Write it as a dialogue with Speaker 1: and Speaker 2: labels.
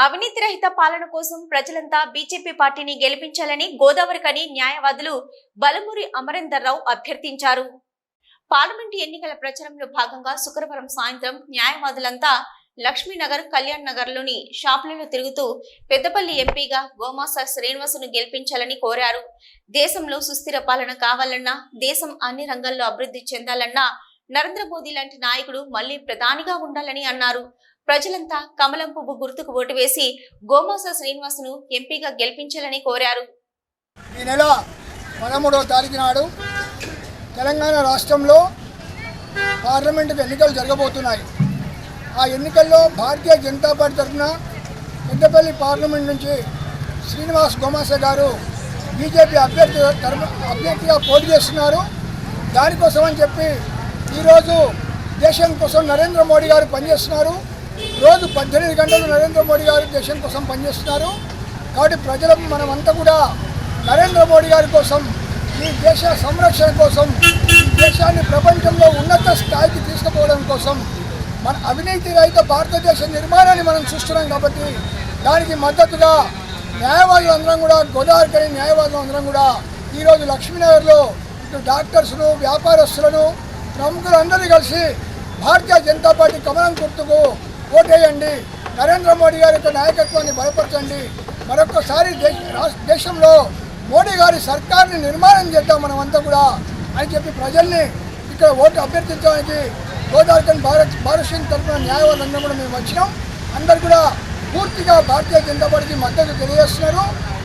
Speaker 1: అవినీతి రహిత పాలన కోసం ప్రజలంతా బీజేపీ పార్టీని గెలిపించాలని గోదావరికని న్యాయవాదులు బలమూరి అమరేందర్ రావు అభ్యర్థించారు. పార్లమెంటు ఎన్నికల ప్రచారంలో భాగంగా శుక్రవారం సాయంత్రం న్యాయవాదులంతా లక్ష్మీనగర్, కళ్యాణ్ నగర్ లోని షాపులలో తిరుగుతూ పెద్దపల్లి ఎంపీగా గోమాస శ్రీనివాసును గెలిపించాలని కోరారు. దేశంలో సుస్థిర పాలన కావాలన్నా, దేశం అన్ని రంగాల్లో అభివృద్ధి చెందాలన్నా నరేంద్ర మోదీ లాంటి నాయకుడు మళ్లీ ప్రధానిగా ఉండాలని అన్నారు. ప్రజలంతా కమలం పువ్వు గుర్తుకు ఓటు వేసి గోమాస శ్రీనివాసును ఎంపీగా గెలిపించాలని కోరారు.
Speaker 2: ఈ నెల 13వ తారీఖు నాడు తెలంగాణ రాష్ట్రంలో పార్లమెంటుకు ఎన్నికలు జరగబోతున్నాయి. ఆ ఎన్నికల్లో భారతీయ జనతా పార్టీ తరఫున పెద్దపల్లి పార్లమెంట్ నుంచి శ్రీనివాస్ గోమాస గారు బీజేపీ అభ్యర్థిగా పోటీ చేస్తున్నారు. దానికోసం అని చెప్పి ఈరోజు దేశం కోసం నరేంద్ర మోడీ గారు పనిచేస్తున్నారు. రోజు 18 గంటలు నరేంద్ర మోడీ గారు దేశం కోసం పనిచేస్తున్నారు. కాబట్టి ప్రజలు మనమంతా కూడా నరేంద్ర మోడీ గారి కోసం, ఈ దేశ సంరక్షణ కోసం, ఈ దేశాన్ని ప్రపంచంలో ఉన్నత స్థాయికి తీసుకుపోవడం కోసం, మన అవినీతి రహిత భారతదేశ నిర్మాణాన్ని మనం చూస్తున్నాం. కాబట్టి దానికి మద్దతుగా న్యాయవాదులందరం కూడా, గోదావరికని న్యాయవాదులందరం కూడా ఈరోజు లక్ష్మీనగర్లో ఇటు డాక్టర్స్ను, వ్యాపారస్తులను, ప్రముఖులందరినీ కలిసి భారతీయ జనతా పార్టీ కమలం గుర్తుకు ఓటేయండి, నరేంద్ర మోడీ గారి యొక్క నాయకత్వాన్ని బలపరచండి, మరొకసారి దేశంలో మోడీ గారి సర్కార్ని నిర్మాణం చేద్దాం మనమంతా కూడా అని చెప్పి ప్రజల్ని ఇక్కడ ఓటు అభ్యర్థించడానికి గోదావరికని భారత్ సింగ్ తరఫున న్యాయవాదులందరూ కూడా మేము వచ్చినాం. అందరు కూడా పూర్తిగా భారతీయ జనతా పార్టీకి మద్దతు తెలియజేస్తున్నారు.